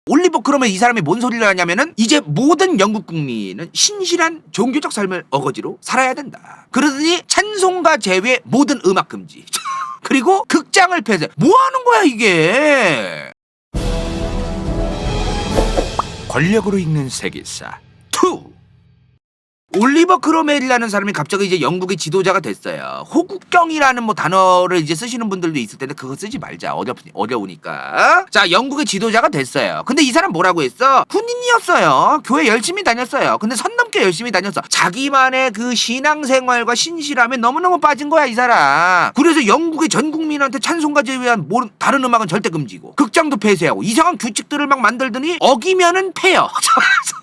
올리버 크롬웰 이 사람이 뭔 소리를 하냐면은 이제 모든 영국 국민은 신실한 종교적 삶을 어거지로 살아야 된다. 그러더니 찬송가 제외 모든 음악 금지. 그리고 극장을 폐쇄. 뭐 하는 거야 이게? 권력으로 읽는 세계사 2. 올리버 크롬웰이라는 사람이 갑자기 이제 영국의 지도자가 됐어요. 호국경이라는 뭐 단어를 이제 쓰시는 분들도 있을 텐데 그거 쓰지 말자. 어려우니까. 자, 영국의 지도자가 됐어요. 근데 이 사람 뭐라고 했어? 군인이었어요. 교회 열심히 다녔어요. 근데 선 넘게 열심히 다녔어. 자기만의 그 신앙생활과 신실함에 너무너무 빠진 거야 이 사람. 그래서 영국의 전 국민한테 찬송가 제외한 다른 음악은 절대 금지고 극장도 폐쇄하고 이상한 규칙들을 막 만들더니 어기면은 패요.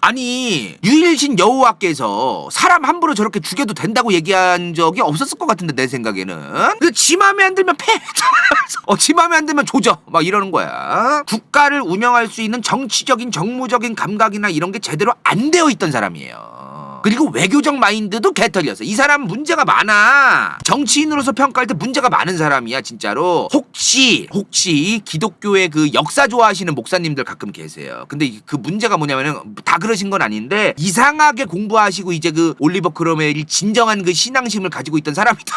아니 유일신 여호와께서 사람 함부로 저렇게 죽여도 된다고 얘기한 적이 없었을 것 같은데 내 생각에는. 근데 지 맘에 안 들면 패. 지 맘에 안 들면 조져. 막 이러는 거야. 국가를 운영할 수 있는 정치적인 정무적인 감각이나 이런 게 제대로 안 되어 있던 사람이에요. 그리고 외교적 마인드도 개털이었어. 이 사람 문제가 많아. 정치인으로서 평가할 때 문제가 많은 사람이야 진짜로. 혹시 기독교의 그 역사 좋아하시는 목사님들 가끔 계세요. 근데 그 문제가 뭐냐면은 다 그러신 건 아닌데 이상하게 공부하시고 이제 그 올리버 크롬웰이 진정한 그 신앙심을 가지고 있던 사람이다.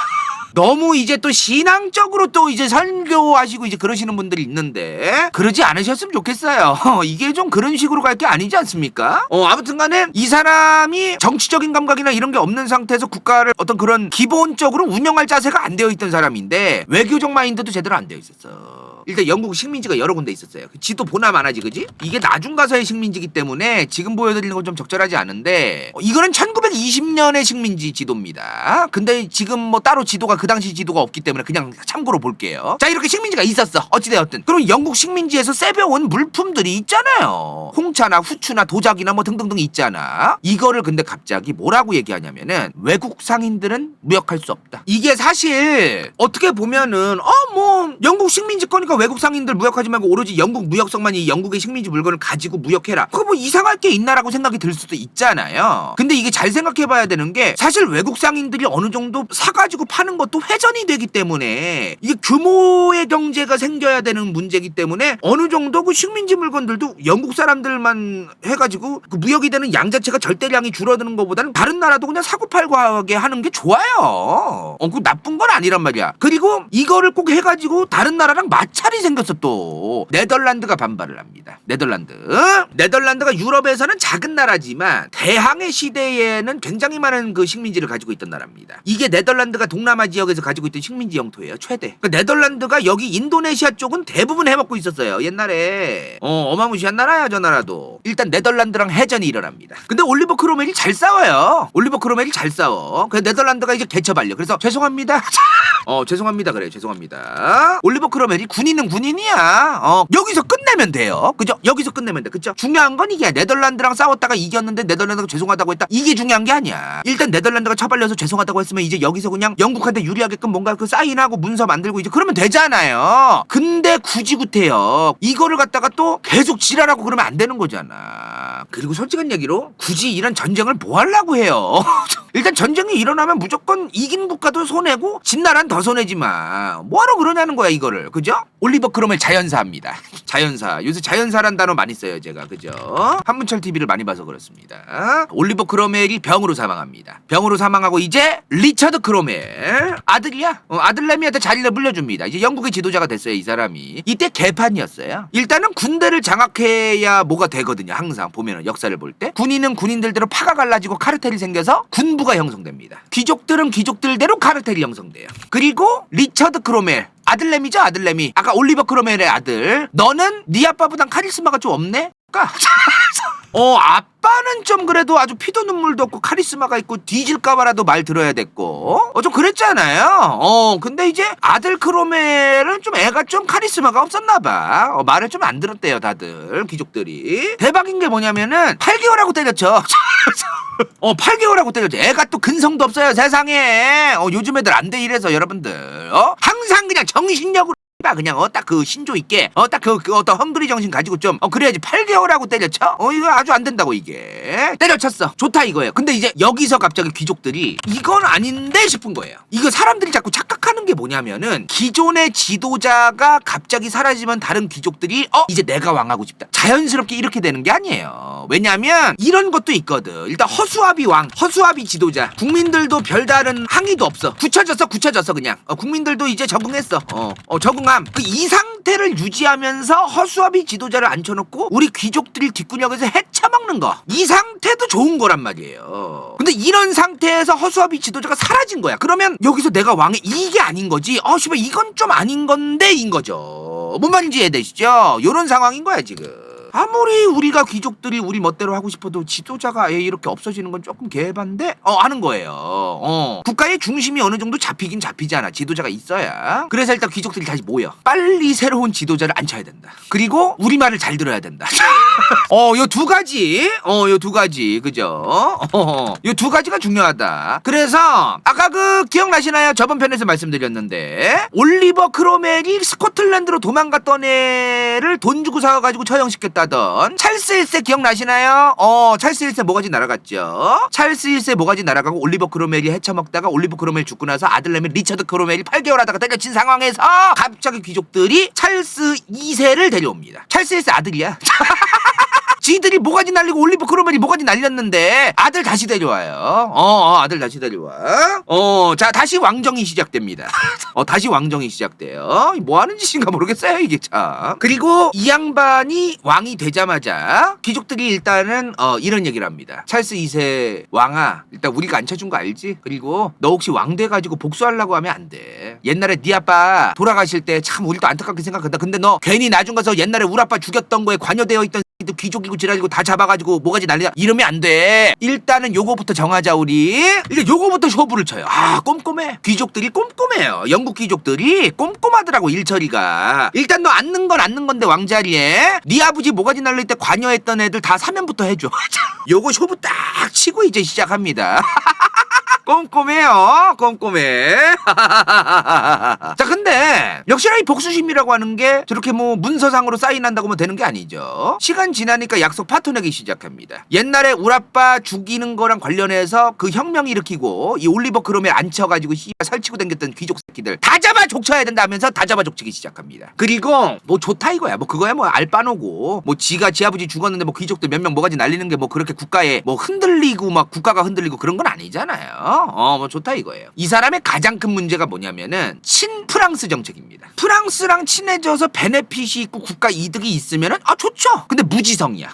너무 이제 또 신앙적으로 또 이제 설교하시고 이제 그러시는 분들이 있는데 그러지 않으셨으면 좋겠어요. 이게 좀 그런 식으로 갈 게 아니지 않습니까? 아무튼 간에 이 사람이 정치적인 감각이나 이런 게 없는 상태에서 국가를 어떤 그런 기본적으로 운영할 자세가 안 되어 있던 사람인데 외교적 마인드도 제대로 안 되어 있었어. 일단 영국 식민지가 여러 군데 있었어요. 지도 보나 마나지 그지? 이게 나중 가서의 식민지기 때문에 지금 보여드리는 건 좀 적절하지 않은데 이거는 1920년의 식민지 지도입니다. 근데 지금 뭐 따로 지도가 그 당시 지도가 없기 때문에 그냥 참고로 볼게요. 자, 이렇게 식민지가 있었어. 어찌되었든. 그럼 영국 식민지에서 세벼온 물품들이 있잖아요. 홍차나 후추나 도자기나 뭐 등등등 있잖아. 이거를 근데 갑자기 뭐라고 얘기하냐면은 외국 상인들은 무역할 수 없다. 이게 사실 어떻게 보면은 뭐 영국 식민지 거니까 외국 상인들 무역하지 말고 오로지 영국 무역성만 이 영국의 식민지 물건을 가지고 무역해라. 그거 뭐 이상할 게 있나라고 생각이 들 수도 있잖아요. 근데 이게 잘 생각해봐야 되는 게 사실 외국 상인들이 어느 정도 사가지고 파는 것도 회전이 되기 때문에 이게 규모의 경제가 생겨야 되는 문제이기 때문에 어느 정도 그 식민지 물건들도 영국 사람들만 해가지고 그 무역이 되는 양 자체가 절대량이 줄어드는 것보다는 다른 나라도 그냥 사고팔고 하게 하는 게 좋아요. 그 나쁜 건 아니란 말이야. 그리고 이거를 꼭 해가지고 다른 나라랑 마찰이 생겼어. 또 네덜란드가 반발을 합니다. 네덜란드가 유럽에서는 작은 나라지만 대항해 시대에는 굉장히 많은 그 식민지를 가지고 있던 나라입니다. 이게 네덜란드가 동남아 지역에서 가지고 있던 식민지 영토예요. 최대. 그러니까 네덜란드가 여기 인도네시아 쪽은 대부분 해먹고 있었어요. 옛날에. 어마무시한 나라야 저 나라도. 일단 네덜란드랑 해전이 일어납니다. 근데 올리버 크롬웰이 잘 싸워요. 그래서 네덜란드가 이제 개처발려. 그래서 죄송합니다. 죄송합니다. 그래 죄송합니다. 올리버 크롬웰이 군인은 군인이야. 여기서 끝내면 돼요. 그죠? 여기서 끝내면 돼. 그죠? 중요한 건 이게 네덜란드랑 싸웠다가 이겼는데 네덜란드가 죄송하다고 했다. 이게 중요한 게 아니야. 일단 네덜란드가 처발려서 죄송하다고 했으면 이제 여기서 그냥 영국한테 유리하게끔 뭔가 그 사인하고 문서 만들고 이제 그러면 되잖아요. 근데 굳이 구태여 이거를 갖다가 또 계속 지랄하고 그러면 안 되는 거잖아. 그리고 솔직한 얘기로 굳이 이런 전쟁을 뭐 하려고 해요. 일단 전쟁이 일어나면 무조건 이긴 국가도 손해고 진 나라는 더 손해지만 뭐하러 그러냐는 거야 이거를. 그죠? 올리버 크롬웰 자연사입니다. 자연사. 요새 자연사란 단어 많이 써요 제가. 그죠? 한문철 TV를 많이 봐서 그렇습니다. 올리버 크롬웰이 병으로 사망합니다. 병으로 사망하고 이제 리처드 크롬웰 아들이야. 아들내미한테 자리를 물려줍니다. 이제 영국의 지도자가 됐어요 이 사람이. 이때 개판이었어요. 일단은 군대를 장악해야 뭐가 되거든요. 항상 보면은 역사를 볼 때 군인은 군인들대로 파가 갈라지고 카르텔이 생겨서 군부가 형성됩니다. 귀족들은 귀족들대로 카르텔이 형성돼요. 그리고 리처드 크롬웰 아들내미죠. 아들내미. 아까 올리버 크롬웰의 아들. 너는 네 아빠보단 카리스마가 좀 없네? 아빠는 좀 그래도 아주 피도 눈물도 없고 카리스마가 있고 뒤질까봐라도 말 들어야 됐고 좀 그랬잖아요. 근데 이제 아들 크롬웰은 좀 애가 좀 카리스마가 없었나봐. 말을 좀 안 들었대요 다들 귀족들이. 대박인 게 뭐냐면은 8개월하고 때렸죠. 8개월하고 때렸죠. 애가 또 근성도 없어요 세상에. 요즘 애들 안 돼 이래서 여러분들 항상 그냥 정신력으로 그냥 딱 그 신조 있게 딱 그 어떤 헝그리 정신 가지고 좀 그래야지 8개월하고 때려쳐? 이거 아주 안 된다고 이게. 때려쳤어. 좋다 이거예요. 근데 이제 여기서 갑자기 귀족들이 이건 아닌데 싶은 거예요. 이거 사람들이 자꾸 착각하는 게 뭐냐면은 기존의 지도자가 갑자기 사라지면 다른 귀족들이 이제 내가 왕하고 싶다. 자연스럽게 이렇게 되는 게 아니에요. 왜냐하면 이런 것도 있거든. 일단 허수아비 왕, 허수아비 지도자. 국민들도 별다른 항의도 없어. 굳혀졌어 그냥. 국민들도 이제 적응했어. 적응함. 이 상태를 유지하면서 허수아비 지도자를 앉혀놓고 우리 귀족들이 뒷구녕에서 헤쳐먹는 거. 이 상태도 좋은 거란 말이에요. 근데 이런 상태에서 허수아비 지도자가 사라진 거야. 그러면 여기서 내가 왕이 이게 아닌 거지. 씨발 이건 좀 아닌 건데인 거죠. 뭔 말인지 이해되시죠? 요런 상황인 거야 지금. 아무리 우리가 귀족들이 우리 멋대로 하고 싶어도 지도자가 아예 이렇게 없어지는 건 조금 개반데 하는 거예요. 국가의 중심이 어느 정도 잡히긴 잡히잖아. 지도자가 있어야. 그래서 일단 귀족들이 다시 모여. 빨리 새로운 지도자를 앉혀야 된다. 그리고 우리 말을 잘 들어야 된다. 요 두 가지. 요 두 가지. 그죠? 요 두 가지가 중요하다. 그래서 아까 기억나시나요? 저번 편에서 말씀드렸는데 올리버 크로멜이 스코틀랜드로 도망갔던 애를 돈 주고 사와가지고 처형시켰다던 찰스 1세 기억나시나요? 찰스 1세 모가지 날아갔죠. 찰스 1세 모가지 날아가고 올리버 크로멜이 헤쳐먹다가 올리버 크로멜 죽고 나서 아들내미 리처드 크로멜이 8개월 하다가 때려친 상황에서 갑자기 귀족들이 찰스 2세를 데려옵니다. 찰스 1세 아들이야. 지들이 모가지 날리고 올리버 크로멜이 모가지 날렸는데 아들 다시 데려와요. 아들 다시 데려와. 자 다시 왕정이 시작됩니다. 다시 왕정이 시작돼요. 뭐 하는 짓인가 모르겠어요 이게 참. 그리고 이 양반이 왕이 되자마자 귀족들이 일단은 이런 얘기를 합니다. 찰스 2세 왕아, 일단 우리가 앉혀준 거 알지? 그리고 너 혹시 왕 돼가지고 복수하려고 하면 안 돼. 옛날에 네 아빠 돌아가실 때 참 우리도 안타깝게 생각한다. 근데 너 괜히 나중 가서 옛날에 우리 아빠 죽였던 거에 관여되어 있던 귀족이고 지랄이고 다 잡아가지고 모가지 날리자 이러면 안 돼. 일단은 요거부터 정하자 우리. 이제 요거부터 쇼부를 쳐요. 꼼꼼해. 귀족들이 꼼꼼해요. 영국 귀족들이 꼼꼼하더라고 일처리가. 일단 너 앉는 건 앉는 건데 왕자리에 네 아버지 모가지 날릴 때 관여했던 애들 다 사면부터 해줘. 요거 쇼부 딱 치고 이제 시작합니다. 꼼꼼해요. 꼼꼼해. 자 근데 역시나 이 복수심이라고 하는 게 저렇게 뭐 문서상으로 사인한다고 뭐 되는 게 아니죠. 시간 지나니까 약속 파토내기 시작합니다. 옛날에 우리 아빠 죽이는 거랑 관련해서 그 혁명 일으키고 이 올리버 크롬에 앉혀가지고 살치고 댕겼던 귀족 새끼들 다 잡아 족쳐야 된다면서 다 잡아 족치기 시작합니다. 그리고 뭐 좋다 이거야. 뭐 그거야 뭐 알바노고 뭐 지가 지 아버지 죽었는데 뭐 귀족들 몇 명 뭐가지 날리는 게 뭐 그렇게 국가에 뭐 흔들리고 막 국가가 흔들리고 그런 건 아니잖아요. 뭐 좋다 이거예요. 이 사람의 가장 큰 문제가 뭐냐면은 친프랑스 정책입니다. 프랑스랑 친해져서 베네핏이 있고 국가 이득이 있으면은 좋죠. 근데 무지성이야.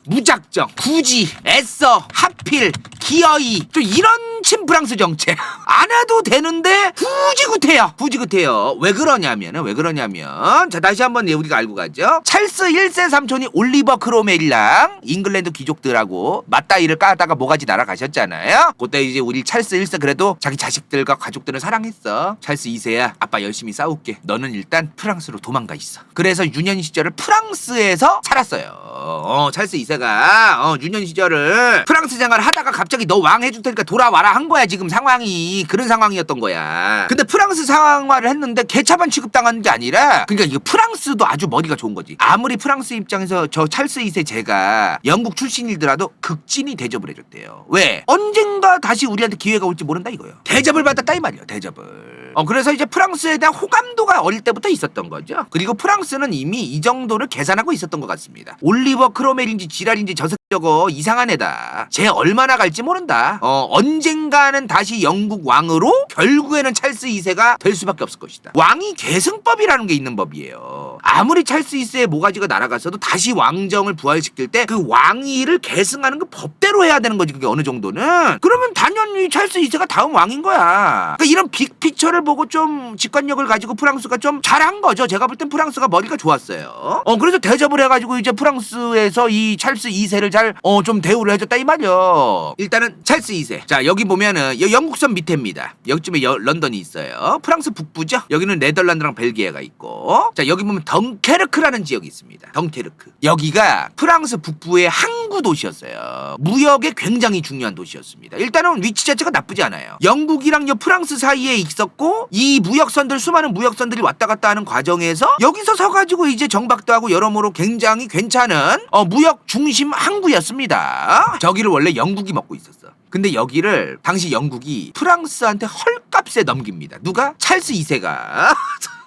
무작정, 굳이, 애써, 하필, 기어이 좀 이런 친프랑스 정책 안 해도 되는데 굳이 구태요. 왜 그러냐면 자 다시 한번 우리가 알고 가죠. 찰스 1세 삼촌이 올리버 크로멜이랑 잉글랜드 귀족들하고 맞다이를 까다가 모가지 날아가셨잖아요. 그때 이제 우리 찰스 1세 그래도 자기 자식들과 가족들을 사랑했어. 찰스 2세야 아빠 열심히 싸울게. 너는 일단 프랑스로 도망가 있어. 그래서 유년 시절을 프랑스에서 살았어요. 찰스 2세가 유년 시절을 프랑스 생활을 하다가 갑자기 너 왕 해줄 테니까 돌아와라 한 거야. 지금 상황이 그런 상황이었던 거야. 근데 프랑스 생활을 했는데 개차반 취급당하는 게 아니라 그러니까 이거 프랑스도 아주 머리가 좋은 거지. 아무리 프랑스 입장에서 저 찰스 2세 제가 영국 출신이더라도 극진히 대접을 해줬대요. 왜? 언젠가 다시 우리한테 기회가 올지 모른다 이거예요. 대접을 받았다 이 말이야. 대접을. 그래서 이제 프랑스에 대한 호감도가 어릴 때부터 있었던 거죠. 그리고 프랑스는 이미 이 정도를 계산하고 있었던 것 같습니다. 올리버 크로멜인지 지랄인지 저 새끼 저거 이상한 애다. 쟤 얼마나 갈지 모른다. 언젠가는 다시 영국 왕으로 결국에는 찰스 2세가 될 수밖에 없을 것이다. 왕이 계승법이라는 게 있는 법이에요. 아무리 찰스 2세의 모가지가 날아갔어도 다시 왕정을 부활시킬 때 그 왕위를 계승하는 건 법대로 해야 되는 거지. 그게 어느 정도는. 그러면 당연히 찰스 2세가 다음 왕인 거야. 그러니까 이런 빅피처를 보고 좀 직관력을 가지고 프랑스가 좀 잘한 거죠. 제가 볼 땐 프랑스가 머리가 좋았어요. 그래서 대접을 해가지고 이제 프랑스에서 이 찰스 2세를 잘 좀 대우를 해줬다 이 말이요. 일단은 찰스 2세. 자 여기 보면은 영국선 밑에입니다. 여기쯤에 런던이 있어요. 프랑스 북부죠. 여기는 네덜란드랑 벨기에가 있고 자 여기 보면 덩케르크라는 지역이 있습니다. 덩케르크. 여기가 프랑스 북부의 항구 항구 도시였어요. 무역에 굉장히 중요한 도시였습니다. 일단은 위치 자체가 나쁘지 않아요. 영국이랑 프랑스 사이에 있었고 이 무역선들 수많은 무역선들이 왔다 갔다 하는 과정에서 여기서 서가지고 이제 정박도 하고 여러모로 굉장히 괜찮은 무역 중심 항구였습니다. 저기를 원래 영국이 먹고 있었어. 근데 여기를 당시 영국이 프랑스한테 헐값에 넘깁니다. 누가? 찰스 2세가.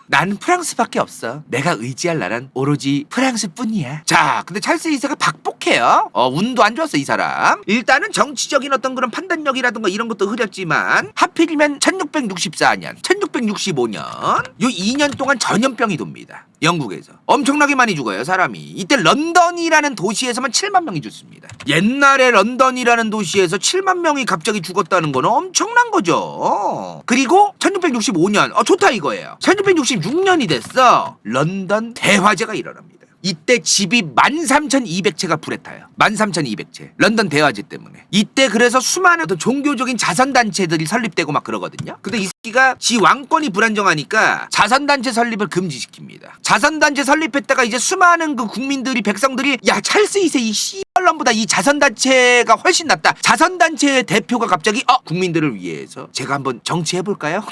나는 프랑스밖에 없어. 내가 의지할 나라는 오로지 프랑스뿐이야. 자, 근데 찰스 2세가 박복해요. 운도 안 좋았어, 이 사람. 일단은 정치적인 어떤 그런 판단력이라든가 이런 것도 흐렸지만 하필이면 1664년, 1665년 요 2년 동안 전염병이 돕니다. 영국에서. 엄청나게 많이 죽어요, 사람이. 이때 런던이라는 도시에서만 7만 명이 죽습니다. 옛날에 런던이라는 도시에서 7만 명이 갑자기 죽었다는 거는 엄청난 거죠. 그리고 1665년, 좋다 이거예요. 1666년이 됐어. 런던 대화재가 일어납니다. 이때 집이 13,200채가 불에 타요. 13,200채. 런던 대화재 때문에. 이때 그래서 수많은 어떤 종교적인 자선단체들이 설립되고 막 그러거든요. 근데 이 새끼가 지 왕권이 불안정하니까 자선단체 설립을 금지시킵니다. 자선단체 설립했다가 이제 수많은 그 국민들이, 백성들이 야, 찰스 2세 이 씨발놈보다 이 자선단체가 훨씬 낫다. 자선단체의 대표가 갑자기 국민들을 위해서 제가 한번 정치해볼까요?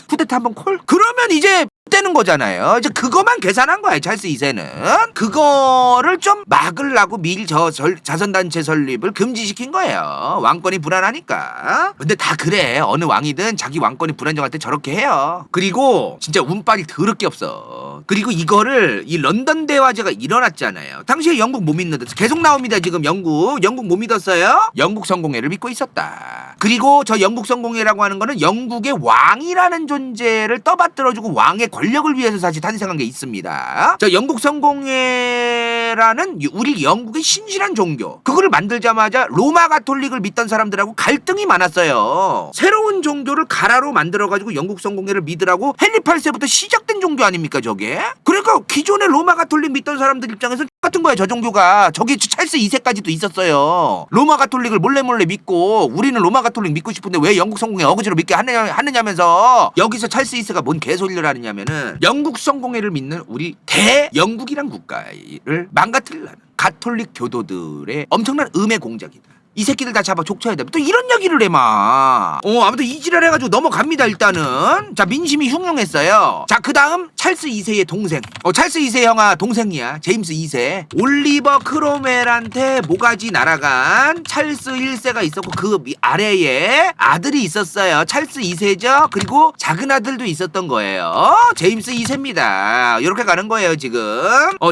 쿠데타 한번 콜? 그러면 이제 되는 거잖아요. 이제 그거만 계산한 거예요, 찰스 2세는. 그거를 좀 막으려고 미리 자선단체 설립을 금지시킨 거예요. 왕권이 불안하니까. 근데 다 그래. 어느 왕이든 자기 왕권이 불안정할 때 저렇게 해요. 그리고 진짜 운빨이 더럽게 없어. 그리고 이거를 이 런던 대화재가 일어났잖아요. 당시에 영국 못 믿는데 계속 나옵니다. 지금 영국 못 믿었어요. 영국 성공회를 믿고 있었다. 그리고 저 영국 성공회라고 하는 거는 영국의 왕이라는 존재를 떠받들어주고 왕의 권력을 위해서 사실 탄생한 게 있습니다. 저 영국 성공회라는 우리 영국의 신실한 종교, 그거를 만들자마자 로마 가톨릭을 믿던 사람들하고 갈등이 많았어요. 새로운 종교를 가라로 만들어가지고 영국 성공회를 믿으라고 헨리 8세부터 시작된 종교 아닙니까 저게? 그러니까 기존의 로마 가톨릭 믿던 사람들 입장에서 같은 거야. 저 종교가 저기 찰스 2세까지도 있었어요. 로마 가톨릭을 몰래 믿고 우리는 로마 가톨릭 믿고 싶은데 왜 영국 성공회 어거지로 믿게 하느냐면서 여기서 찰스 2세가 뭔 개소리를 하느냐면은 영국 성공회를 믿는 우리 대영국이란 국가를 망가뜨리려는 가톨릭 교도들의 엄청난 음해 공작이다. 이 새끼들 다 잡아 족쳐야 돼. 또 이런 얘기를 해, 막. 아무튼 이 지랄 해가지고 넘어갑니다, 일단은. 자, 민심이 흉흉했어요. 자, 그 다음, 찰스 2세의 동생. 찰스 2세 형아, 동생이야. 제임스 2세. 올리버 크로멜한테 모가지 날아간 찰스 1세가 있었고, 그 아래에 아들이 있었어요. 찰스 2세죠? 그리고 작은 아들도 있었던 거예요. 제임스 2세입니다. 이렇게 가는 거예요, 지금.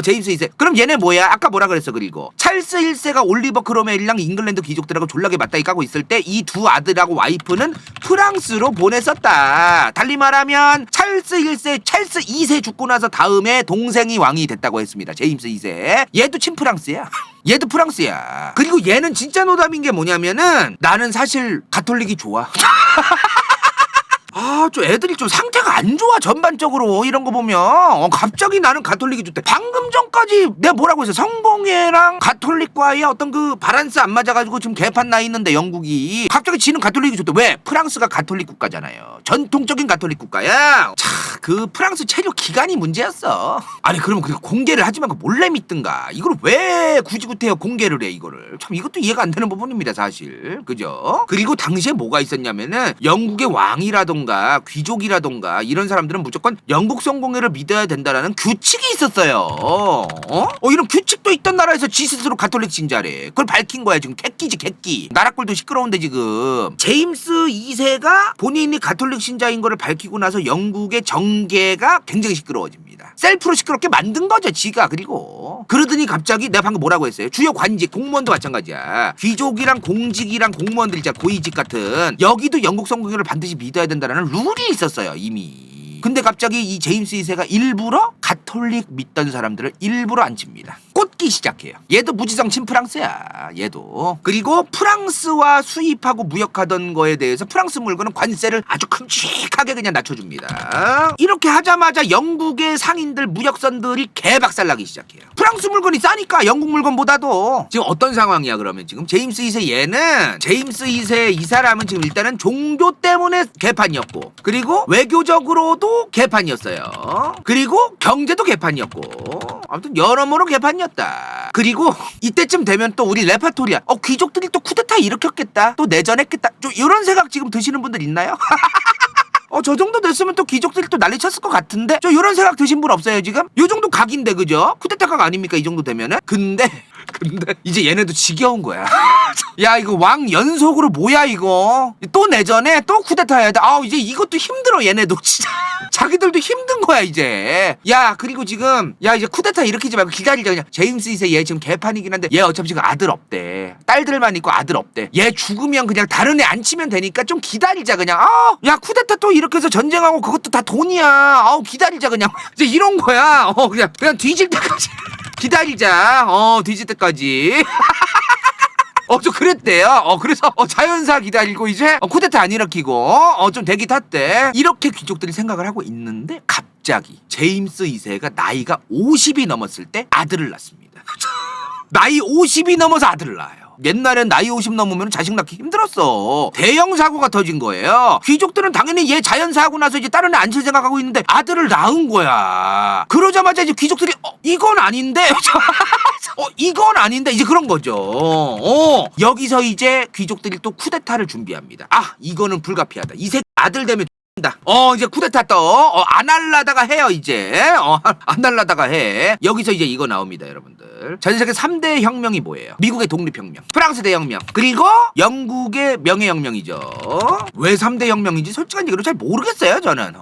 제임스 2세. 그럼 얘네 뭐야? 아까 뭐라 그랬어, 그리고. 찰스 1세가 올리버 크로멜이랑 잉글랜드 귀족들하고 졸라게 맞다이 까고 있을 때 이 두 아들하고 와이프는 프랑스로 보냈었다. 달리 말하면 찰스 1세, 찰스 2세 죽고 나서 다음에 동생이 왕이 됐다고 했습니다. 제임스 2세. 얘도 친프랑스야. 얘도 프랑스야. 그리고 얘는 진짜 노답인 게 뭐냐면은 나는 사실 가톨릭이 좋아. 좀 애들이 좀 상태가 안 좋아, 전반적으로. 이런 거 보면. 갑자기 나는 가톨릭이 좋대. 방금 전까지 내가 뭐라고 했어? 성공회랑 가톨릭과의 어떤 그 바란스 안 맞아가지고 지금 개판 나 있는데, 영국이. 갑자기 지는 가톨릭이 좋대. 왜? 프랑스가 가톨릭 국가잖아요. 전통적인 가톨릭 국가야. 그 프랑스 체류 기간이 문제였어. 아니, 그러면 그 공개를 하지 말고 몰래 믿든가. 이걸 왜 굳이 구태여 공개를 해, 이거를. 참, 이것도 이해가 안 되는 부분입니다, 사실. 그죠? 그리고 당시에 뭐가 있었냐면은 영국의 왕이라던가 귀족이라던가 이런 사람들은 무조건 영국 성공회를 믿어야 된다라는 규칙이 있었어요. 이런 규칙도 있던 나라에서 지 스스로 가톨릭 신자래. 그걸 밝힌 거야, 지금. 객기지, 객기. 나라꼴도 시끄러운데, 지금. 제임스 2세가 본인이 가톨릭 신자인 거를 밝히고 나서 영국의 정계가 굉장히 시끄러워집니다. 셀프로 시끄럽게 만든 거죠, 지가. 그리고 그러더니 갑자기 내가 방금 뭐라고 했어요? 주요 관직, 공무원도 마찬가지야. 귀족이랑 공직이랑 공무원들 있잖아, 고위직 같은. 여기도 영국 성공회를 반드시 믿어야 된다라는 룰이 있었어요, 이미. 근데 갑자기 이 제임스 2세가 일부러 가톨릭 믿던 사람들을 일부러 앉힙니다. 꽂기 시작해요. 얘도 무지성 친프랑스야, 얘도. 그리고 프랑스와 수입하고 무역하던 거에 대해서 프랑스 물건은 관세를 아주 큼직하게 그냥 낮춰줍니다. 이렇게 하자마자 영국의 상인들, 무역선들이 개박살나기 시작해요. 프랑스 물건이 싸니까, 영국 물건보다도. 지금 어떤 상황이야, 그러면 지금? 제임스 2세 얘는, 제임스 2세 이 사람은 지금 일단은 종교 때문에 개판이었고, 그리고 외교적으로도 개판이었어요. 그리고 경제도 개판이었고, 아무튼 여러모로 개판이었어요. 뿐이었다. 그리고 이때쯤 되면 또 우리 레파토리아 귀족들이 또 쿠데타 일으켰겠다, 또 내전했겠다, 좀 이런 생각 지금 드시는 분들 있나요? 저 정도 됐으면 또 귀족들이 또 난리 쳤을 것 같은데, 저 이런 생각 드신 분 없어요 지금? 요 정도 각인데, 그죠? 쿠데타각 아닙니까 이 정도 되면은? 근데 이제 얘네도 지겨운 거야. 야, 이거 왕 연속으로 뭐야 이거? 또 내전에 또 쿠데타 해야 돼. 이제 이것도 힘들어 얘네도 진짜. 자기들도 힘든 거야 이제. 야, 그리고 지금 이제 쿠데타 일으키지 말고 기다리자. 그냥 제임스 2세 얘 지금 개판이긴 한데 얘 어차피 지금 아들 없대. 딸들만 있고 아들 없대. 얘 죽으면 그냥 다른 애 안 치면 되니까 좀 기다리자 그냥. 야, 쿠데타 또 이렇게 해서 전쟁하고 그것도 다 돈이야. 기다리자 그냥. 이제 이런 거야. 그냥 뒤질 때까지 기다리자. 뒤질 때까지. 좀 그랬대요. 그래서 자연사 기다리고 이제 쿠데타 안 일으키고 좀 대기 탔대. 이렇게 귀족들이 생각을 하고 있는데 갑자기 제임스 2세가 나이가 50이 넘었을 때 아들을 낳습니다. 나이 50이 넘어서 아들을 낳아요. 옛날엔 나이 50 넘으면 자식 낳기 힘들었어. 대형 사고가 터진 거예요. 귀족들은 당연히 얘 자연사하고 나서 이제 다른 애 안 칠 생각하고 있는데 아들을 낳은 거야. 그러자마자 이제 귀족들이 이건 아닌데 이건 아닌데 이제 그런 거죠. 여기서 이제 귀족들이 또 쿠데타를 준비합니다. 이거는 불가피하다. 이 새끼 아들 되면 다. 이제 쿠데타 안 할라다가 해요 이제. 안 할라다가 해. 여기서 이제 이거 나옵니다 여러분들. 전 세계 3대 혁명이 뭐예요? 미국의 독립혁명, 프랑스 대혁명, 그리고 영국의 명예혁명이죠. 왜 3대 혁명인지 솔직한 얘기로 잘 모르겠어요 저는.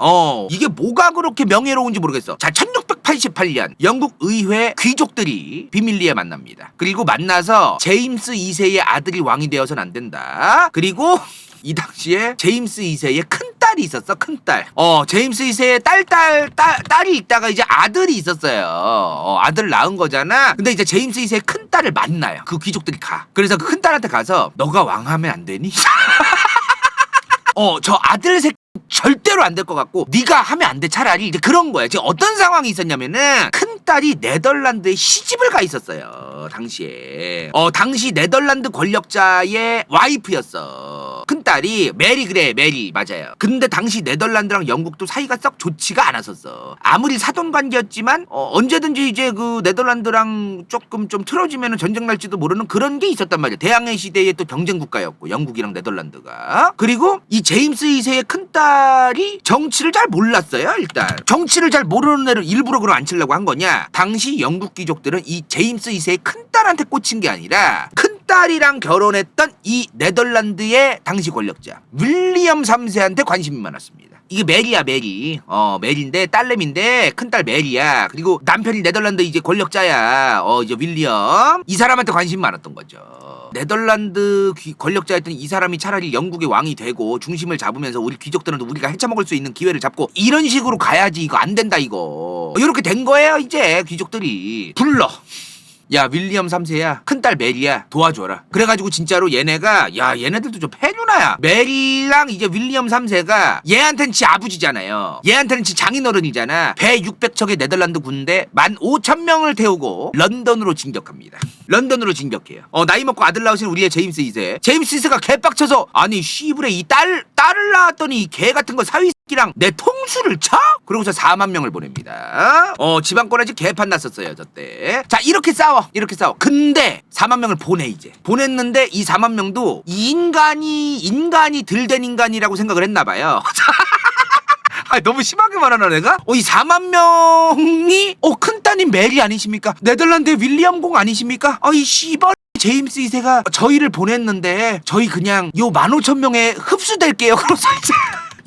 이게 뭐가 그렇게 명예로운지 모르겠어. 자, 1688년 영국 의회 귀족들이 비밀리에 만납니다. 그리고 만나서 제임스 2세의 아들이 왕이 되어서는 안 된다. 그리고 이 당시에 제임스 2세의 큰딸이 있었어. 큰딸. 제임스 2세의 딸이 있다가 이제 아들이 있었어요. 아들을 낳은 거잖아. 근데 이제 제임스 2세의 큰딸을 만나요. 그 귀족들이 가. 그래서 그 큰딸한테 가서 너가 왕하면 안 되니? 저 아들 새끼 절대로 안 될 것 같고 네가 하면 안 돼 차라리. 이제 그런 거야. 지금 어떤 상황이 있었냐면은 큰딸이 네덜란드에 시집을 가 있었어요 당시에. 당시 네덜란드 권력자의 와이프였어 큰딸이. 메리 맞아요. 근데 당시 네덜란드랑 영국도 사이가 썩 좋지가 않았었어. 아무리 사돈 관계였지만 언제든지 이제 그 네덜란드랑 조금 좀 틀어지면 전쟁 날지도 모르는 그런 게 있었단 말이야. 대항해 시대의 또 경쟁 국가였고 영국이랑 네덜란드가. 그리고 이 제임스 2세의 큰딸이 정치를 잘 몰랐어요. 일단 정치를 잘 모르는 애를 일부러 그럼 안 치려고 한 거냐. 당시 영국 귀족들은 이 제임스 2세의 큰딸한테 꽂힌 게 아니라 큰딸이랑 결혼했던 이 네덜란드의 당시 권력자 윌리엄 3세한테 관심이 많았습니다. 이게 메리야 메리인데 딸내미인데 큰딸 메리야. 그리고 남편이 네덜란드 이제 권력자야. 이제 윌리엄. 이 사람한테 관심이 많았던 거죠. 네덜란드 권력자였던 이 사람이 차라리 영국의 왕이 되고 중심을 잡으면서 우리 귀족들은 우리가 헤쳐먹을 수 있는 기회를 잡고 이런 식으로 가야지. 이거 안 된다 이거. 이렇게 된 거예요 이제 귀족들이. 불러. 야, 윌리엄 3세야 큰딸 메리야 도와줘라. 그래가지고 진짜로 얘네가 얘네들도 좀 패류나야. 메리랑 이제 윌리엄 3세가 얘한테는 지 아버지잖아요. 얘한테는 지 장인어른이잖아. 배 600척의 네덜란드 군대 15,000명을 태우고 런던으로 진격합니다. 런던으로 진격해요. 나이 먹고 아들 낳으신 우리의 제임스 2세. 제임스 2세가 개빡쳐서 아니 씨부레 이 딸을 낳았더니 이 개 같은 거 사위새끼랑 내 통수를 쳐? 그러고서 4만 명을 보냅니다. 지방권까지 개판 났었어요 저때. 자, 이렇게 싸워. 근데 4만 명을 보내 이제. 보냈는데 이 4만 명도 인간이 덜 된 인간이라고 생각을 했나 봐요. 너무 심하게 말하나 내가? 이 4만 명이 큰따님 메리 아니십니까? 네덜란드의 윌리엄 공 아니십니까? 이 씨발 제임스 2세가 저희를 보냈는데 저희 그냥 요 15,000명에 흡수될게요. 그래서 이제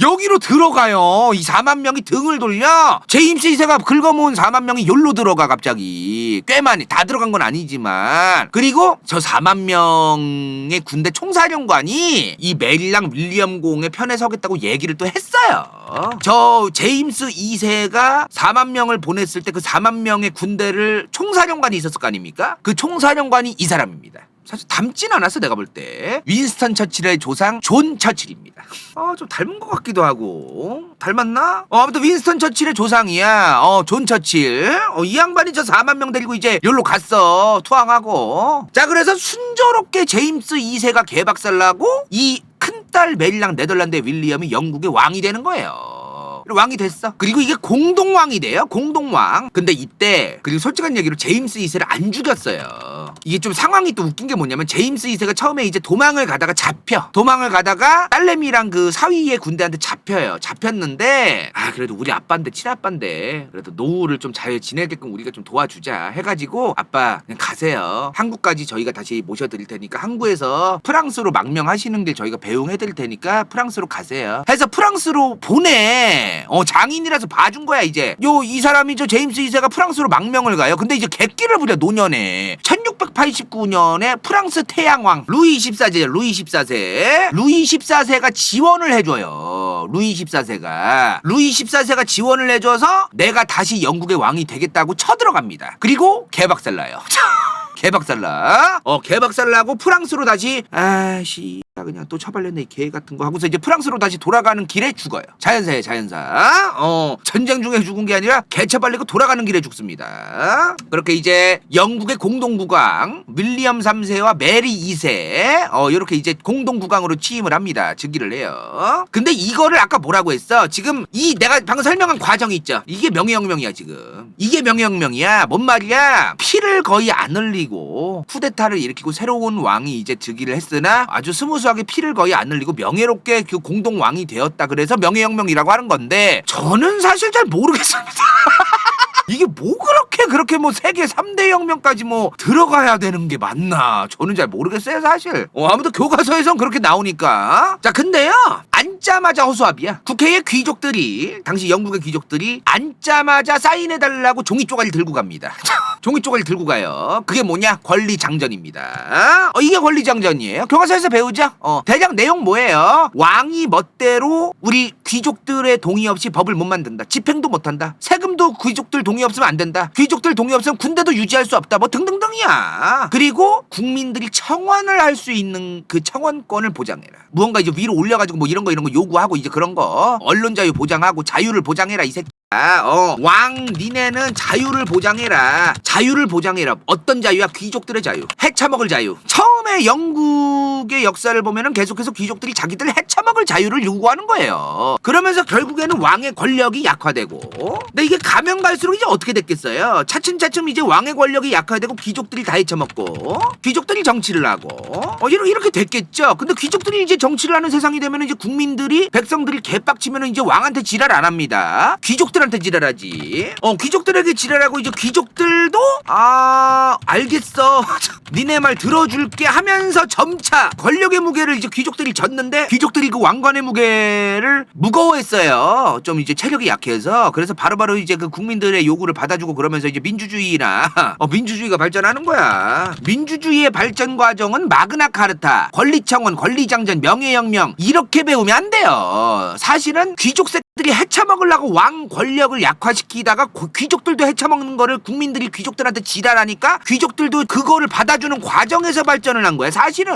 여기로 들어가요. 이 4만 명이 등을 돌려. 제임스 2세가 긁어모은 4만 명이 여기로 들어가 갑자기. 꽤 많이. 다 들어간 건 아니지만. 그리고 저 4만 명의 군대 총사령관이 이 메리랑 윌리엄 공의 편에 서겠다고 얘기를 또 했어요. 저 제임스 2세가 4만 명을 보냈을 때 그 4만 명의 군대를 총사령관이 있었을 거 아닙니까? 그 총사령관이 이 사람입니다. 사실 닮진 않았어 내가 볼 때. 윈스턴 처칠의 조상 존 처칠입니다. 좀 닮은 것 같기도 하고. 닮았나? 아무튼 윈스턴 처칠의 조상이야. 존 처칠. 이 양반이 저 4만 명 데리고 이제 여기로 갔어. 투항하고. 자, 그래서 순조롭게 제임스 2세가 개박살나고 이 큰딸 메리랑 네덜란드의 윌리엄이 영국의 왕이 되는 거예요. 왕이 됐어. 그리고 이게 공동왕이 돼요. 공동왕. 근데 이때 그리고 솔직한 얘기로 제임스 2세를 안 죽였어요. 이게 좀 상황이 또 웃긴 게 뭐냐면 제임스 2세가 처음에 이제 도망을 가다가 잡혀. 도망을 가다가 딸내미랑 그 사위의 군대한테 잡혀요. 잡혔는데 그래도 우리 아빠인데 친아빠인데 그래도 노후를 좀 잘 지내게끔 우리가 좀 도와주자 해가지고 아빠 그냥 가세요. 한국까지 저희가 다시 모셔드릴 테니까 항구에서 프랑스로 망명하시는 길 저희가 배웅해드릴 테니까 프랑스로 가세요. 해서 프랑스로 보내. 장인이라서 봐준 거야 이제. 이 사람이 저 제임스 2세가 프랑스로 망명을 가요. 근데 이제 객기를 부려 노년에 1689년에 프랑스 태양왕 루이 14세 루이 14세 루이 14세가 지원을 해줘요. 루이 14세가 지원을 해줘서 내가 다시 영국의 왕이 되겠다고 쳐들어갑니다. 그리고 개박살나요. 개박살나. 개박살나고 프랑스로 다시 그냥 또 처발렸네 이 개 같은 거 하고서 이제 프랑스로 다시 돌아가는 길에 죽어요. 자연사에 자연사. 전쟁 중에 죽은 게 아니라 개 처발리고 돌아가는 길에 죽습니다. 그렇게 이제 영국의 공동국왕 윌리엄 3세와 메리 2세 이렇게 이제 공동국왕으로 취임을 합니다. 즉위를 해요. 근데 이거를 아까 뭐라고 했어? 지금 이 내가 방금 설명한 과정이 있죠. 이게 명예혁명이야 지금. 이게 명예혁명이야. 뭔 말이야? 피를 거의 안 흘리고 쿠데타를 일으키고 새로운 왕이 이제 즉위를 했으나 아주 스무스하게 피를 거의 안 흘리고 명예롭게 그 공동왕이 되었다. 그래서 명예혁명이라고 하는 건데 저는 사실 잘 모르겠습니다. 이게 뭐 그렇게 뭐 세계 3대 혁명까지 뭐 들어가야 되는 게 맞나? 저는 잘 모르겠어요 사실. 아무튼 교과서에선 그렇게 나오니까. 자 근데요 앉자마자 허수아비야. 국회의 귀족들이 당시 영국의 귀족들이 앉자마자 사인해달라고 종이 쪼가리 들고 갑니다. 종이 쪼가리 들고 가요. 그게 뭐냐? 권리장전입니다. 이게 권리장전이에요. 교과서에서 배우죠? 대략 내용 뭐예요? 왕이 멋대로 우리 귀족들의 동의 없이 법을 못 만든다. 집행도 못한다. 세금도 귀족들 동의 없으면 안 된다. 귀족들 동의 없으면 군대도 유지할 수 없다. 뭐 등등등이야. 그리고 국민들이 청원을 할 수 있는 그 청원권을 보장해라. 무언가 이제 위로 올려가지고 뭐 이런 거 요구하고 이제 그런 거 언론 자유 보장하고 자유를 보장해라 이 새끼. 왕 니네는 자유를 보장해라. 자유를 보장해라. 어떤 자유야? 귀족들의 자유. 해쳐먹을 자유. 처음에 영국의 역사를 보면은 계속해서 귀족들이 자기들 해쳐먹을 자유를 요구하는 거예요. 그러면서 결국에는 왕의 권력이 약화되고. 근데 이게 가면 갈수록 이제 어떻게 됐겠어요? 차츰차츰 이제 왕의 권력이 약화되고 귀족들이 다 해쳐먹고 귀족들이 정치를 하고 이렇게 됐겠죠. 근데 귀족들이 이제 정치를 하는 세상이 되면 이제 국민들이 백성들이 개빡치면은 이제 왕한테 지랄 안 합니다. 귀족들한테 지랄하지. 귀족들에게 지랄하고 이제 귀족들도 알겠어. 니네 말 들어줄게 하면서 점차 권력의 무게를 이제 귀족들이 졌는데 귀족들이 그 왕관의 무게를 무거워했어요. 좀 이제 체력이 약해서. 그래서 바로바로 이제 그 국민들의 요구를 받아주고 그러면서 이제 민주주의나 민주주의가 발전하는 거야. 민주주의의 발전 과정은 마그나 카르타, 권리청원, 권리장전, 명예혁명 이렇게 배우면 안 돼요. 사실은 귀족 들이 해쳐먹으려고 왕 권력을 약화시키다가 귀족들도 해쳐먹는 거를 국민들이 귀족들한테 지랄하니까 귀족들도 그거를 받아주는 과정에서 발전을 한 거야 사실은.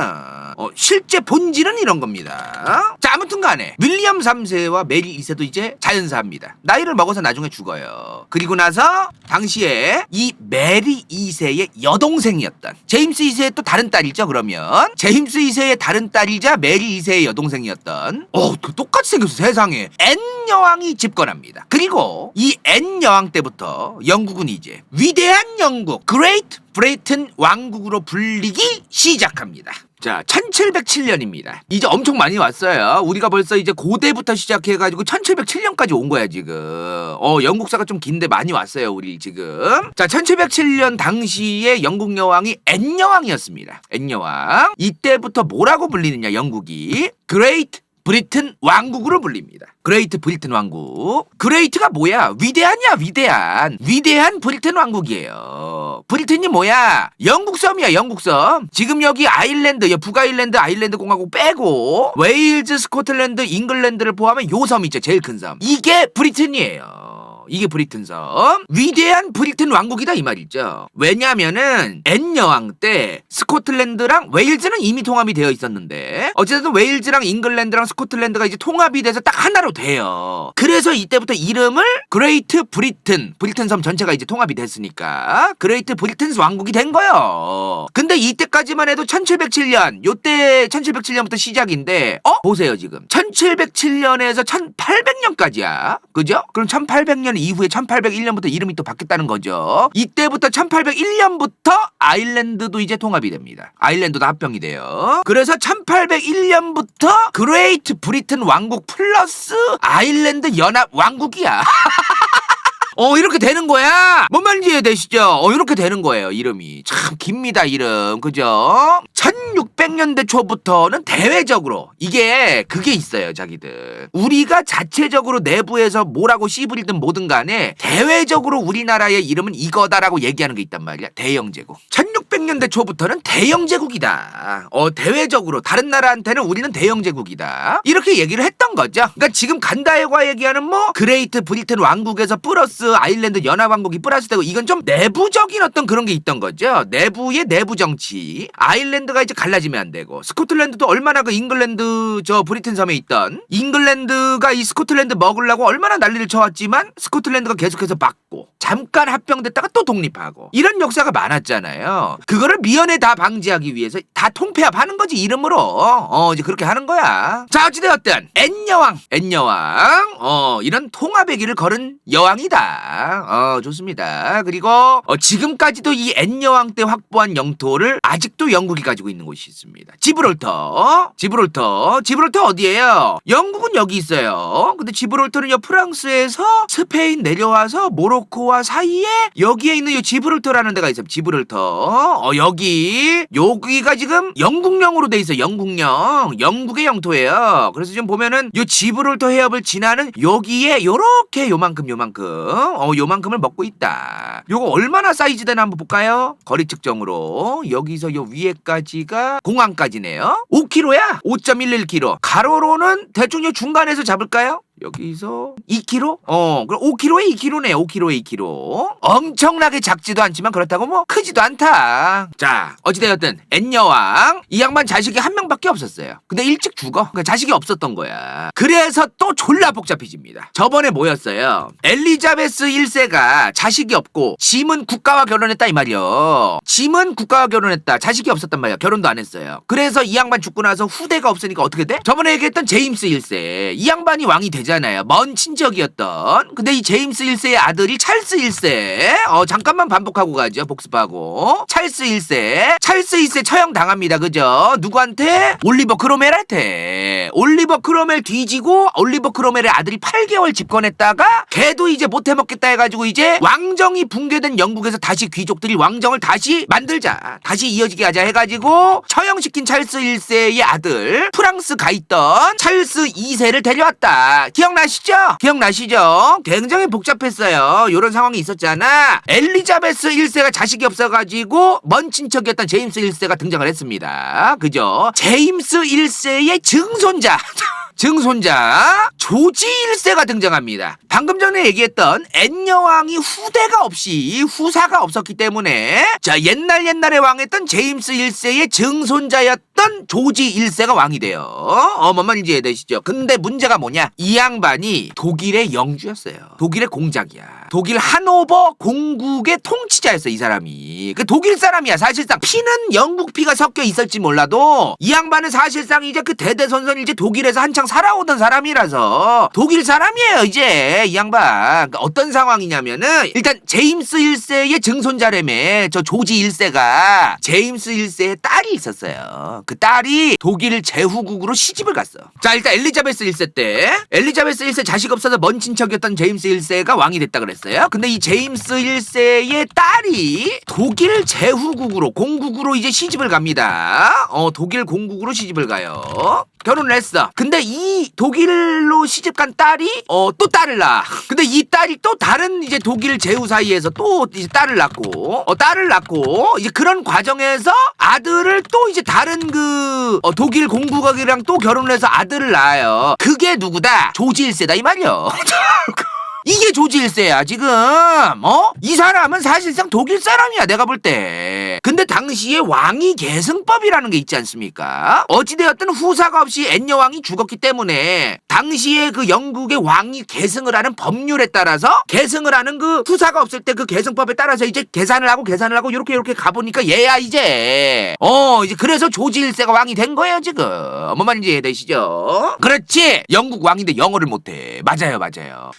실제 본질은 이런 겁니다. 자 아무튼 간에 윌리엄 3세와 메리 2세도 이제 자연사합니다. 나이를 먹어서 나중에 죽어요. 그리고 나서 당시에 이 메리 2세의 여동생이었던 제임스 2세의 또 다른 딸이죠. 그러면 제임스 2세의 다른 딸이자 메리 2세의 여동생이었던 똑같이 생겼어 세상에. 앤 여왕이 집권합니다. 그리고 이 앤 여왕 때부터 영국은 이제 위대한 영국 그레이트 브레이튼 왕국으로 불리기 시작합니다. 자 1707년입니다. 이제 엄청 많이 왔어요. 우리가 벌써 이제 고대부터 시작해가지고 1707년까지 온 거야 지금. 영국사가 좀 긴데 많이 왔어요 우리 지금. 자 1707년 당시에 영국 여왕이 앤 여왕이었습니다. 앤 여왕. 이때부터 뭐라고 불리느냐 영국이 그레이트 브리튼 왕국으로 불립니다. 그레이트 브리튼 왕국. 그레이트가 뭐야? 위대한이야 위대한 브리튼 왕국이에요. 브리튼이 뭐야? 영국 섬이야 영국 섬. 지금 여기 아일랜드 북아일랜드 아일랜드 공화국 빼고 웨일즈 스코틀랜드 잉글랜드를 포함한 요 섬 있죠 제일 큰 섬. 이게 브리튼이에요. 이게 브리튼 섬. 위대한 브리튼 왕국이다 이 말이죠. 왜냐면은 앤 여왕 때 스코틀랜드랑 웨일즈는 이미 통합이 되어 있었는데 어쨌든 웨일즈랑 잉글랜드랑 스코틀랜드가 이제 통합이 돼서 딱 하나로 돼요. 그래서 이때부터 이름을 그레이트 브리튼, 브리튼 섬 전체가 이제 통합이 됐으니까 그레이트 브리튼스 왕국이 된 거예요. 근데 이때까지만 해도 1707년 요때 1707년부터 시작인데 보세요 지금 1707년에서 1800년까지야. 그죠? 그럼 1800년 이후에 1801년부터 이름이 또 바뀌었다는 거죠. 이때부터 1801년부터 아일랜드도 이제 통합이 됩니다. 아일랜드도 합병이 돼요. 그래서 1801년부터 그레이트 브리튼 왕국 플러스 아일랜드 연합 왕국이야. 이렇게 되는 거야. 뭔 말인지 이해되시죠? 이렇게 되는 거예요. 이름이 참 깁니다. 이름 그죠? 1600년대 초부터는 대외적으로 이게 그게 있어요. 자기들 우리가 자체적으로 내부에서 뭐라고 씨부리든 뭐든 간에 대외적으로 우리나라의 이름은 이거다라고 얘기하는 게 있단 말이야. 대영제국. 1600년대 초부터는 대영제국이다. 대외적으로 다른 나라한테는 우리는 대영제국이다. 이렇게 얘기를 했던 거죠. 그러니까 지금 간다해과 얘기하는 뭐 그레이트 브리튼 왕국에서 플러스 아일랜드 연합왕국이 플러스 되고 이건 좀 내부적인 어떤 그런 게 있던 거죠. 내부의 내부 정치. 아일랜드가 이제 갈라지면 안 되고 스코틀랜드도 얼마나 그 잉글랜드 저 브리튼 섬에 있던 잉글랜드가 이 스코틀랜드 먹으려고 얼마나 난리를 쳐왔지만 스코틀랜드가 계속해서 막고 잠깐 합병됐다가 또 독립하고 이런 역사가 많았잖아요. 그거를 미연에 다 방지하기 위해서 다 통폐합하는 거지 이름으로. 이제 그렇게 하는 거야. 자 어찌되었든 앤여왕 이런 통합의 길을 걸은 여왕이다. 좋습니다. 그리고 지금까지도 이 앤여왕 때 확보한 영토를 아직도 영국이 가지고 있는 곳이 있습니다. 지브롤터 어디예요? 영국은 여기 있어요. 근데 지브롤터는요 프랑스에서 스페인 내려와서 모로코와 사이에 여기에 있는 이 지브롤터라는 데가 있어요. 지브롤터. 여기가 지금 영국령으로 돼 있어요. 영국의 영토예요. 그래서 지금 보면은 이 지브롤터 해협을 지나는 여기에 요렇게 요만큼을 먹고 있다. 요거 얼마나 사이즈 되나 한번 볼까요? 거리 측정으로 여기서 요 위에까지가 공항까지네요. 5km야. 5.11km. 가로로는 대충 요 중간에서 잡을까요? 여기서 2km? 그럼 5km에 2km네. 5km에 2km. 엄청나게 작지도 않지만 그렇다고 뭐 크지도 않다. 자, 어찌되었든 앤여왕 이 양반 자식이 한 명밖에 없었어요. 근데 일찍 죽어. 그러니까 자식이 없었던 거야. 그래서 또 졸라 복잡해집니다. 저번에 뭐였어요? 엘리자베스 1세가 자식이 없고 짐은 국가와 결혼했다 이 말이요. 짐은 국가와 결혼했다. 자식이 없었단 말이야. 결혼도 안 했어요. 그래서 이 양반 죽고 나서 후대가 없으니까 어떻게 돼? 저번에 얘기했던 제임스 1세 이 양반이 왕이 되잖아요. 먼 친척이었던. 근데 이 제임스 1세의 아들이 찰스 1세. 잠깐만 반복하고 가죠. 복습하고. 찰스 1세 처형 당합니다. 그죠? 누구한테? 올리버 크로멜한테. 올리버 크로멜 뒤지고 올리버 크로멜의 아들이 8개월 집권했다가 걔도 이제 못해먹겠다 해가지고 이제 왕정이 붕괴된 영국에서 다시 귀족들이 왕정을 다시 만들자. 다시 이어지게 하자 해가지고 처형시킨 찰스 1세의 아들 프랑스 가 있던 찰스 2세를 데려왔다. 기억나시죠? 굉장히 복잡했어요. 이런 상황이 있었잖아. 엘리자베스 1세가 자식이 없어가지고 먼 친척이었던 제임스 1세가 등장을 했습니다. 그죠? 제임스 1세의 증손자 조지 1세가 등장합니다. 방금 전에 얘기했던 앤여왕이 후대가 없이 후사가 없었기 때문에 자 옛날에 왕했던 제임스 1세의 증손자였던 조지 1세가 왕이 돼요. 뭔 말인지 이해되시죠? 근데 문제가 뭐냐? 이 양반이 독일의 영주였어요. 독일의 공작이야. 독일 하노버 공국의 통치자였어. 이 사람이. 그 독일 사람이야. 사실상 피는 영국 피가 섞여 있을지 몰라도 이 양반은 사실상 이제 그 대대손손 이제 독일에서 한창 살아오던 사람이라서 독일 사람이에요. 이제 이 양반. 그러니까 어떤 상황이냐면은 일단 제임스 1세의 증손자라며 저 조지 1세가 제임스 1세의 딸이 있었어요. 그 딸이 독일 제후국으로 시집을 갔어. 자 일단 엘리자베스 1세 때 엘리자베스 1세 자식 없어서 먼 친척이었던 제임스 1세가 왕이 됐다 그랬어요. 근데 이 제임스 1세의 딸이 독일 제후국으로 공국으로 이제 시집을 갑니다. 독일 공국으로 시집을 가요. 결혼을 했어. 근데 이 독일로 시집간 딸이 또 딸을 낳아. 근데 이 딸이 또 다른 이제 독일 제후 사이에서 또 이제 딸을 낳고 이제 그런 과정에서 아들을 또 이제 다른 그 독일 공국이랑 또 결혼을 해서 아들을 낳아요. 그게 누구다? 조지 1세다 이 말이요. 이게 조지 1세야 지금. 이 사람은 사실상 독일 사람이야 내가 볼 때. 근데 당시에 왕위 계승법이라는 게 있지 않습니까? 어찌되었든 후사가 없이 앤녀왕이 죽었기 때문에 당시에 그 영국의 왕위 계승을 하는 법률에 따라서 계승을 하는 그 후사가 없을 때 그 계승법에 따라서 이제 계산을 하고 이렇게 가보니까 얘야 이제 이제 그래서 조지 1세가 왕이 된 거예요 지금. 뭔 말인지 이해되시죠? 그렇지. 영국 왕인데 영어를 못해. 맞아요.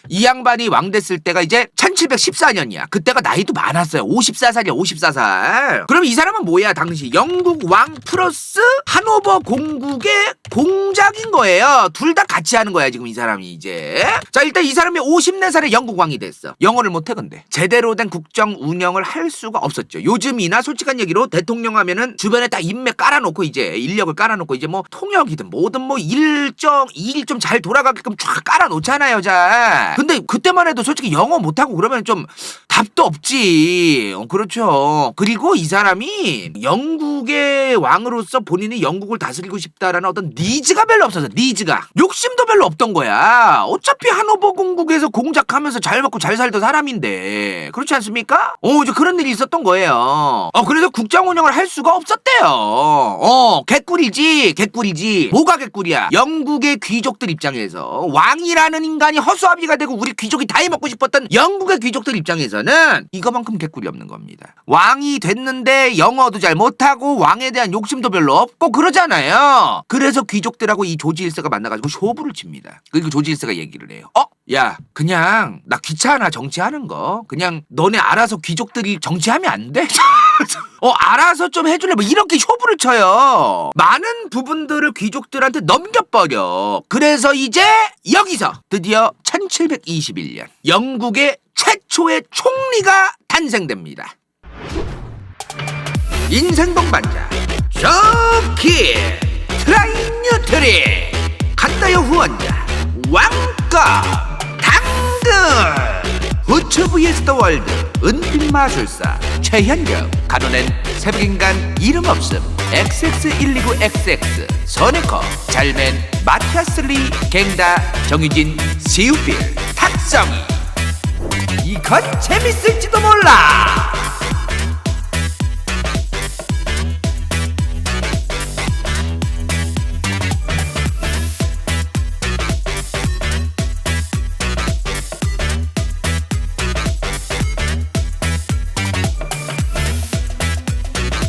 이 양반이 왕 됐을 때가 이제 1714년이야. 그때가 나이도 많았어요. 54살이야 54살. 그럼 이 사람은 뭐야? 당시 영국 왕 플러스 하노버 공국의 공작인 거예요. 둘 다 같이 하는 거야 지금 이 사람이 이제. 자, 일단 이 사람이 54살에 영국 왕이 됐어. 영어를 못해. 근데 제대로 된 국정 운영을 할 수가 없었죠. 요즘이나 솔직한 얘기로 대통령 하면은 주변에 딱 인맥 깔아놓고 이제 인력을 깔아놓고 이제 뭐 통역이든 뭐든 뭐 일 좀 잘 돌아가게끔 쫙 깔아놓잖아요. 자, 근데 그때만 해도 솔직히 영어 못하고 그러면 좀 답도 없지. 그렇죠. 그리고 이 사람이 영국의 왕으로서 본인이 영국을 다스리고 싶다라는 어떤 니즈가 별로 없어서 니즈가 욕심도 별로 없던 거야. 어차피 하노버 공국에서 공작하면서 잘 먹고 잘 살던 사람인데 그렇지 않습니까? 이제 그런 일이 있었던 거예요. 그래서 국정 운영을 할 수가 없었대요. 개꿀이지. 뭐가 개꿀이야? 영국의 귀족들 입장에서 왕이라는 인간이 허수아비가 되고 우리 귀족이 다 해먹고 싶었던 영국의 귀족들 입장에서는 이거만큼 개꿀이 없는 겁니다. 왕이 됐는데 영어도 잘 못하고 왕에 대한 욕심도 별로 없고 그러잖아요. 그래서 귀족들하고 이 조지 1세가 만나가지고 쇼부를 칩니다. 그리고 조지 1세가 얘기를 해요. 야, 그냥 나 귀찮아 정치하는 거. 그냥 너네 알아서 귀족들이 정치하면 안 돼? 알아서 좀 해줄래? 뭐 이렇게 쇼부를 쳐요. 많은 부분들을 귀족들한테 넘겨버려. 그래서 이제 여기서 드디어 1721년 영국의 최초의 총리가 탄생됩니다. 인생 동반자 저키 트라이뉴트리 간다요 후원자 왕가 당근 후처 vs 더 월드 은빛 마술사 최현경 간호낸 새벽인간 이름없음 XX129XX 선에커 잘맨 마티아슬리 갱다 정유진 시우필 탁성이 이건 재밌을지도 몰라.